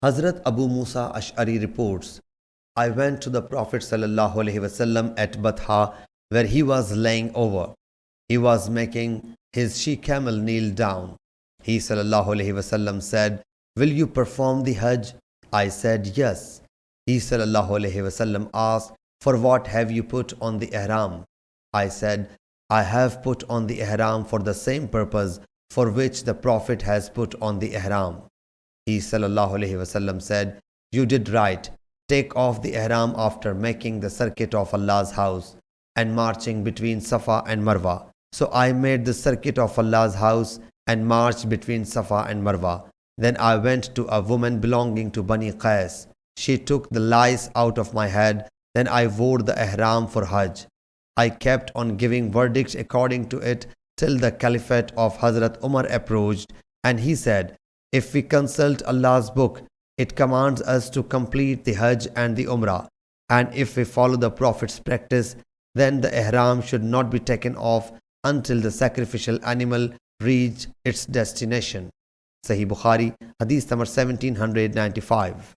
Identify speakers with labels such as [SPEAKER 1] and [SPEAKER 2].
[SPEAKER 1] Hazrat Abu Moosa Ash'ari reports, I went to the Prophet ﷺ at Batha where he was laying over. He was making his she-camel kneel down. He ﷺ said, Will you perform the Hajj? I said, Yes. He ﷺ asked, For what have you put on the ihram? I said, I have put on the ihram for the same purpose for which the Prophet has put on the ihram. He ﷺ said, You did right. Take off the ihram after making the circuit of Allah's house and marching between Safa and Marwa. So I made the circuit of Allah's house and marched between Safa and Marwa. Then I went to a woman belonging to Bani Qais. She took the lice out of my head. Then I wore the ihram for Hajj. I kept on giving verdict according to it till the caliphate of Hazrat Umar approached, and he said, If we consult Allah's book, it commands us to complete the Hajj and the Umrah, and if we follow the Prophet's practice, then the ihram should not be taken off until the sacrificial animal reach its destination. Sahih Bukhari, Hadith number 1795.